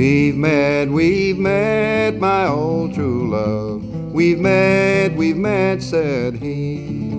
We've met, my old true love. We've met, said he.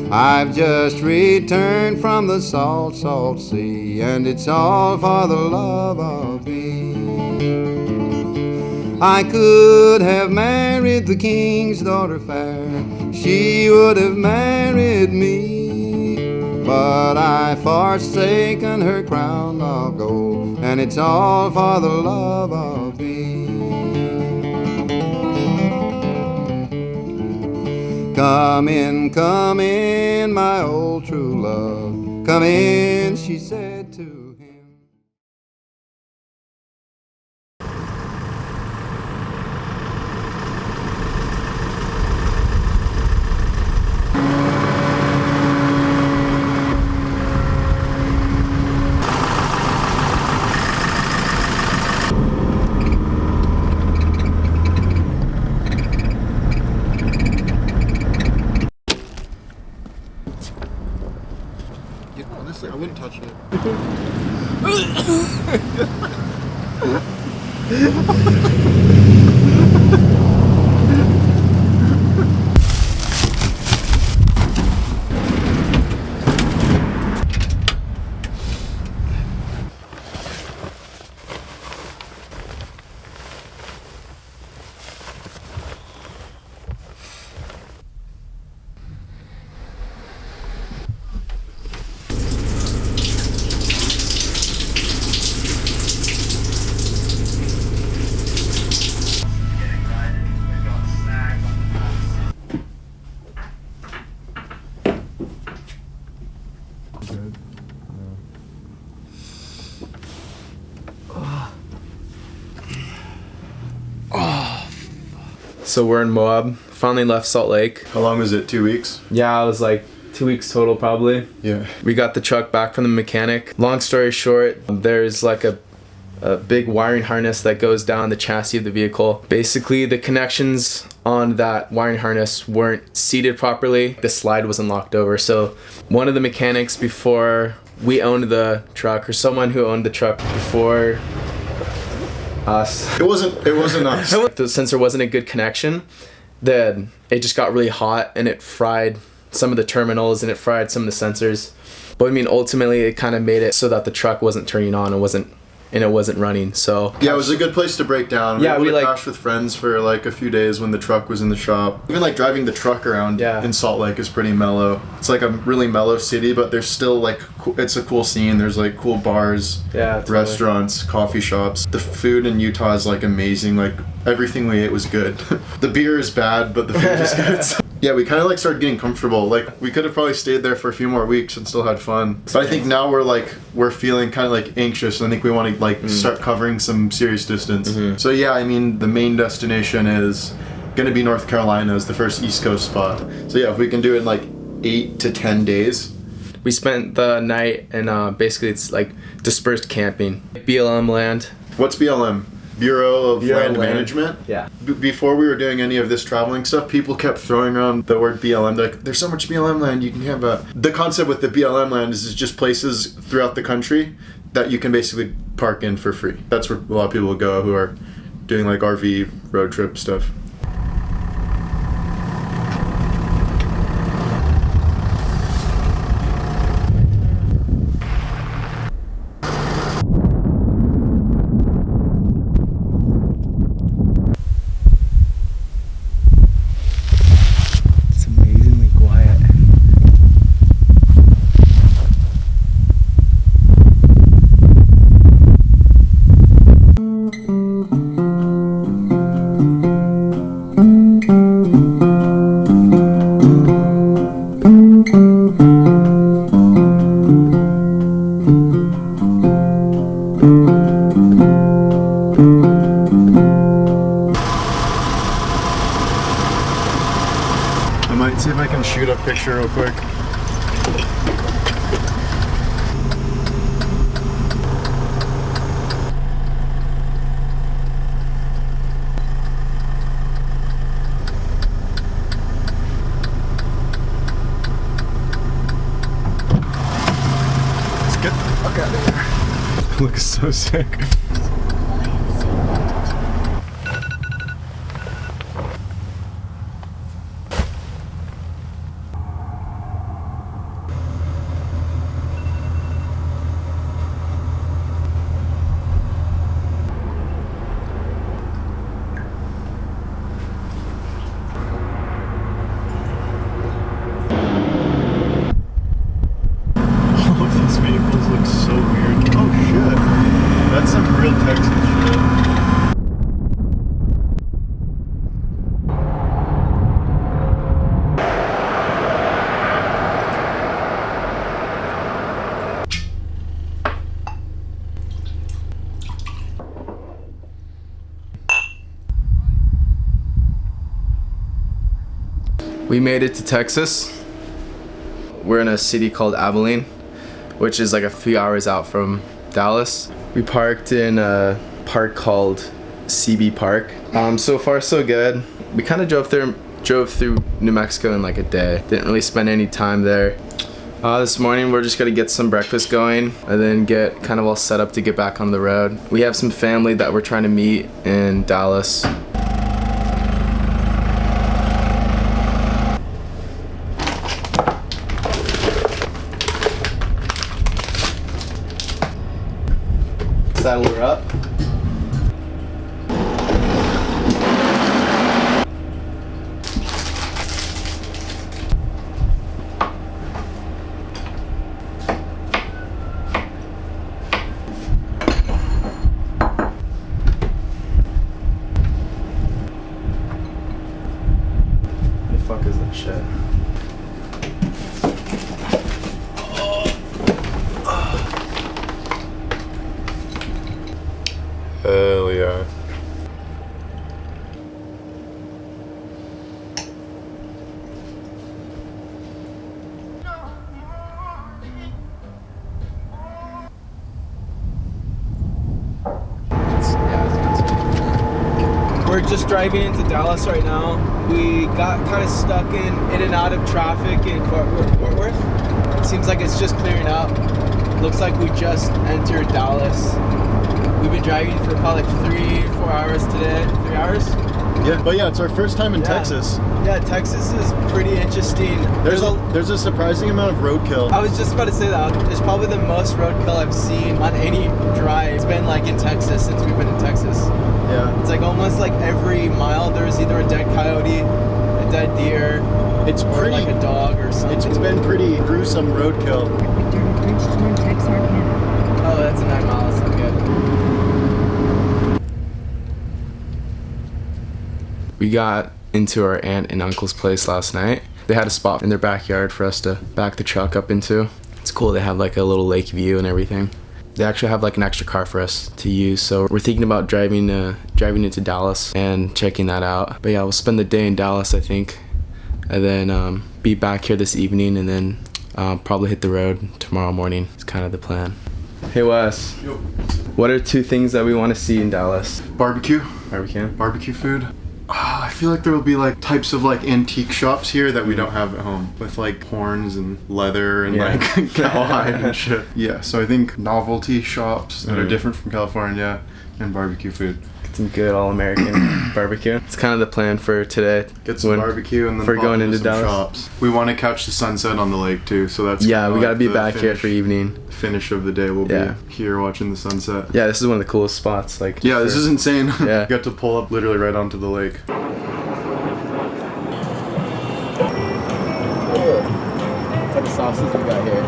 I've just returned from the salt, salt sea, and it's all for the love of thee. I could have married the king's daughter fair, she would have married me, but I forsaken her crown of gold, and it's all for the love of thee. Come in, my old true love, come in, she said to him. Honestly, I wouldn't touch it. So we're in Moab. Finally left Salt Lake. How long was it? 2 weeks? Yeah, it was like 2 weeks total probably. Yeah. We got the truck back from the mechanic. Long story short, there's like a big wiring harness that goes down the chassis of the vehicle. Basically, the connections on that wiring harness weren't seated properly. The slide wasn't locked over. So one of the mechanics before we owned the truck, or someone who owned the truck before us. It wasn't us. Since there wasn't a good connection, then it just got really hot and it fried some of the terminals and it fried some of the sensors. But I mean, ultimately it kind of made it so that the truck wasn't turning on and it wasn't running. So yeah, it was a good place to break down. Yeah, we like crashed with friends for like a few days when the truck was in the shop. Even like driving the truck around in Salt Lake is pretty mellow. It's like a really mellow city, but there's still like it's a cool scene. There's like cool bars, restaurants, coffee shops. The food in Utah is like amazing. Like everything we ate was good. The beer is bad, but the food is good. Yeah, we kind of like started getting comfortable. Like we could have probably stayed there for a few more weeks and still had fun. But I think now we're feeling kind of like anxious. I think we want to like start covering some serious distance. So yeah, I mean the main destination is gonna be North Carolina as the first East Coast spot. So yeah, if we can do it in like 8 to 10 days. We spent the night and basically it's like dispersed camping. BLM land. What's BLM? Bureau of Land Management. Yeah. Before we were doing any of this traveling stuff, people kept throwing around the word BLM. They're like, there's so much BLM land you can have. The concept with the BLM land is just places throughout the country that you can basically park in for free. That's where a lot of people go who are doing like RV road trip stuff. I might see if I can shoot a picture real quick. Let's get the fuck out of here. Looks so sick. We made it to Texas. We're in a city called Abilene, which is like a few hours out from Dallas. We parked in a park called CB Park. So far so good. We kind of drove through New Mexico in like a day. Didn't really spend any time there. This morning we're just gonna get some breakfast going and then get kind of all set up to get back on the road. We have some family that we're trying to meet in Dallas. Saddle her up. The fuck is that shit? Hell yeah. We're just driving into Dallas right now. We got kind of stuck in and out of traffic in Fort Worth. It seems like it's just clearing up. Looks like we just entered Dallas. We've been driving for probably like 3-4 hours today. 3 hours? Yeah, but yeah, it's our first time in Texas. Yeah, Texas is pretty interesting. There's a surprising amount of roadkill. I was just about to say that. It's probably the most roadkill I've seen on any drive. It's been like in Texas since we've been in Texas. Yeah. It's like almost like every mile there's either a dead coyote, a dead deer, or like a dog or something. It's been pretty gruesome roadkill. Oh, that's a 9 miles. That's good. We got into our aunt and uncle's place last night. They had a spot in their backyard for us to back the truck up into. It's cool. They have like a little lake view and everything. They actually have like an extra car for us to use, so we're thinking about driving into Dallas and checking that out. But yeah, we'll spend the day in Dallas, I think, and then be back here this evening, and then probably hit the road tomorrow morning. It's kind of the plan. Hey Wes, Yo. What are 2 things that we want to see in Dallas? Barbecue food. I feel like there will be like types of like antique shops here that we don't have at home, with like horns and leather and like cowhide and shit. Yeah, so I think novelty shops that are different from California and barbecue food. Get some good all-American barbecue. It's kind of the plan for today. Get some barbecue and then for going into some Dallas. shops. We want to catch the sunset on the lake too, so that's we gotta be back here for evening. Finish of the day. We'll be here watching the sunset. Yeah, this is one of the coolest spots. Like this is insane. Yeah, you got to pull up literally right onto the lake. What type of sauces we got here?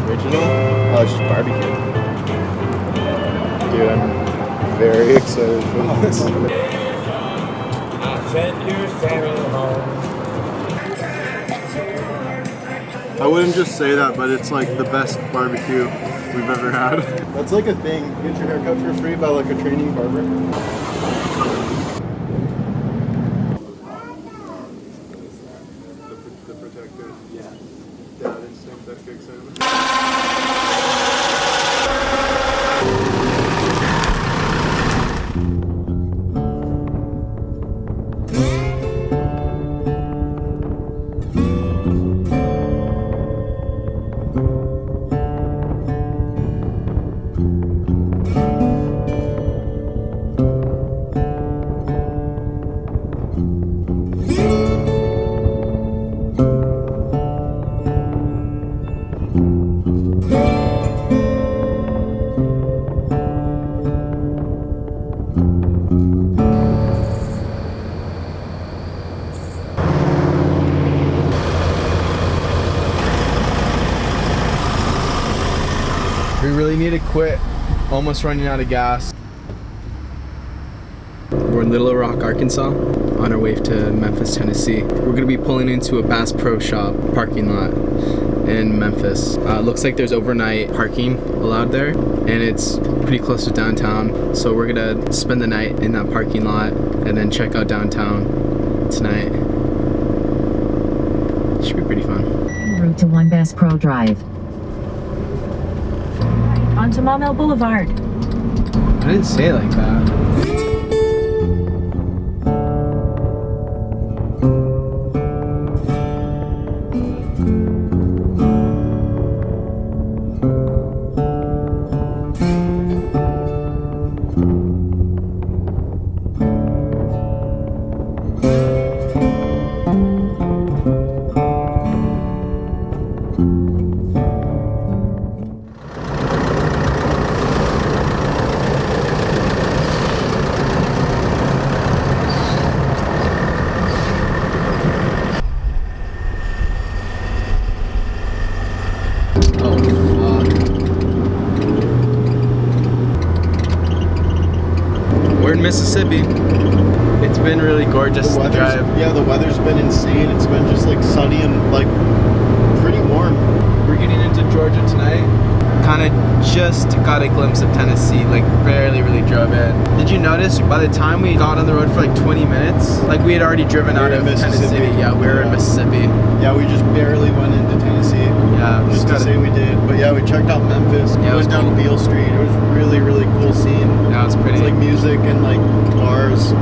Original? Oh, it's just barbecue. Dude, I'm very excited for this. I sent you sailing home. I wouldn't just say that, but it's like the best barbecue we've ever had. That's like a thing. You get your hair cut for free by like a training barber. The protector. Yeah. Dad instinct that kicks in. We really need to quit. Almost running out of gas. We're in Little Rock, Arkansas, on our way to Memphis, Tennessee. We're gonna be pulling into a Bass Pro Shop parking lot in Memphis. Looks like there's overnight parking allowed there, and it's pretty close to downtown. So we're gonna spend the night in that parking lot and then check out downtown tonight. should be pretty fun. Route to One Bass Pro Drive. Onto Maumelle Boulevard. I didn't say it like that. We're in Mississippi. It's been really gorgeous to drive. Yeah, the weather's been insane. It's been just like sunny and like pretty warm. We're getting into Georgia tonight. Kind of just got a glimpse of Tennessee, like barely really drove in. Did you notice by the time we got on the road for like 20 minutes, like we had already driven out of Tennessee? Yeah, we were in Mississippi. Yeah, we just barely went into Tennessee. Yeah, just to say we did. But yeah, we checked out Memphis. Yeah, we went down cool. Beale Street. It was really, really cool scene. Yeah, it was pretty. It's like music and like bars.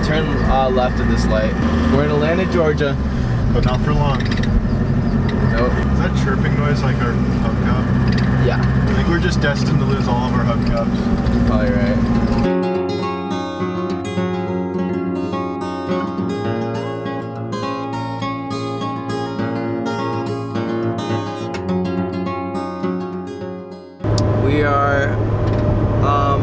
Turn left at this light. We're in Atlanta, Georgia. But not for long. Nope. Is that chirping noise like our hubcap? Yeah, I think we're just destined to lose all of our hubcaps. probably right. We are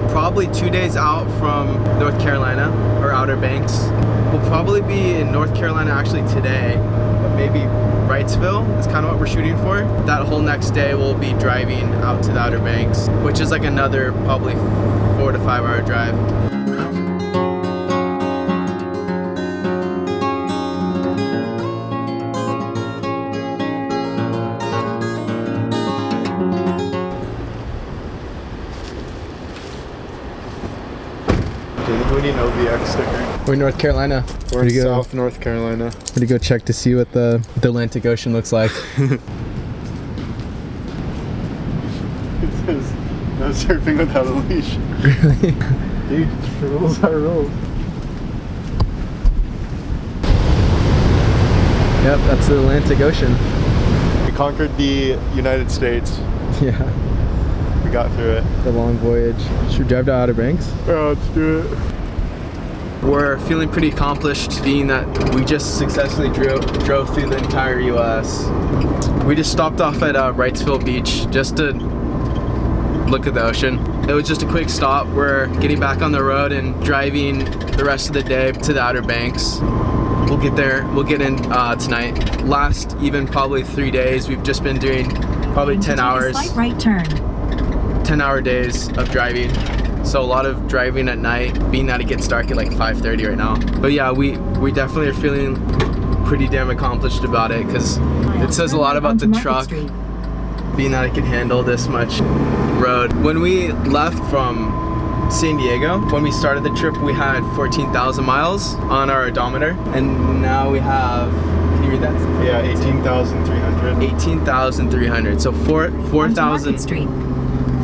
probably 2 days out from North Carolina, or Outer Banks. We'll probably be in North Carolina actually today, but maybe Wrightsville is kind of what we're shooting for. That whole next day we'll be driving out to the Outer Banks, which is like another probably 4 to 5 hour drive. We need an OVX sticker. We're in North Carolina. We're in South North Carolina. We're to go check to see what the Atlantic Ocean looks like. It says no surfing without a leash. Really? Dude, the rules are rules. Yep, that's the Atlantic Ocean. We conquered the United States. Yeah, We got through it. the long voyage. Should we drive to Outer Banks? Oh, let's do it. We're feeling pretty accomplished, being that we just successfully drove through the entire U.S. We just stopped off at Wrightsville Beach just to look at the ocean. It was just a quick stop. We're getting back on the road and driving the rest of the day to the Outer Banks. We'll get there. We'll get in tonight. Last even probably 3 days, we've just been doing probably 10 hours. Slight right turn. 10-hour days of driving. So a lot of driving at night, being that it gets dark at like 5:30 right now. But yeah, we definitely are feeling pretty damn accomplished about it, because it says a lot about the truck, being that it can handle this much road. When we left from San Diego, when we started the trip, we had 14,000 miles on our odometer, and now we have, can you read that? Yeah, 18,300. 18,300. So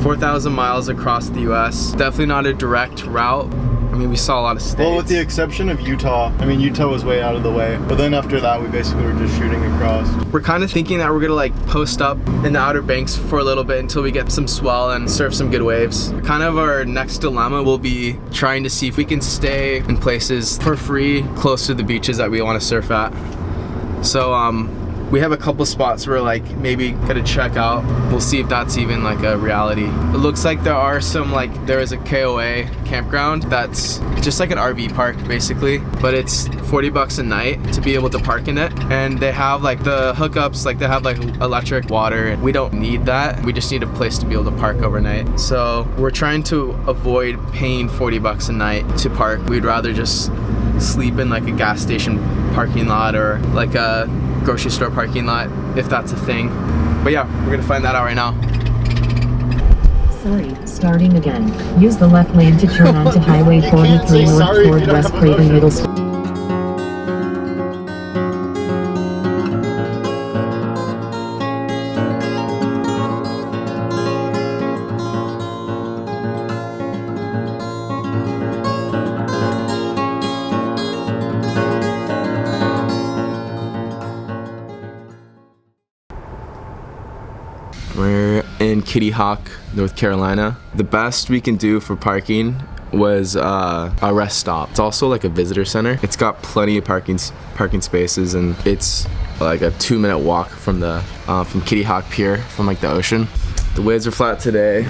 4,000 miles across the U.S. Definitely not a direct route. I mean, we saw a lot of states. Well, with the exception of Utah. I mean, Utah was way out of the way. But then after that, we basically were just shooting across. We're kind of thinking that we're gonna like post up in the Outer Banks for a little bit until we get some swell and surf some good waves. Kind of our next dilemma will be trying to see if we can stay in places for free close to the beaches that we want to surf at. So We have a couple spots we're like maybe gonna check out. We'll see if that's even like a reality. It looks like there are some, like there is a KOA campground that's just like an RV park basically, but it's $40 a night to be able to park in it. And they have like the hookups, like they have like electric, water. We don't need that. We just need a place to be able to park overnight. So we're trying to avoid paying $40 a night to park. We'd rather just sleep in like a gas station parking lot or like a grocery store parking lot, if that's a thing. But yeah, we're gonna find that out right now. Sorry, starting again. Use the left lane to turn onto Highway 43 north toward West Craven Middle School. We're in Kitty Hawk, North Carolina. The best we can do for parking was a rest stop. It's also like a visitor center. It's got plenty of parking spaces, and it's like a 2-minute walk from the from Kitty Hawk Pier, from like the ocean. The waves are flat today,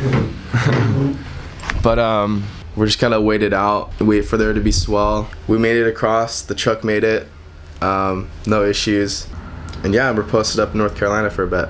but we're just kind of wait it out, wait for there to be swell. We made it across. The truck made it. No issues, and yeah, we're posted up in North Carolina for a bit.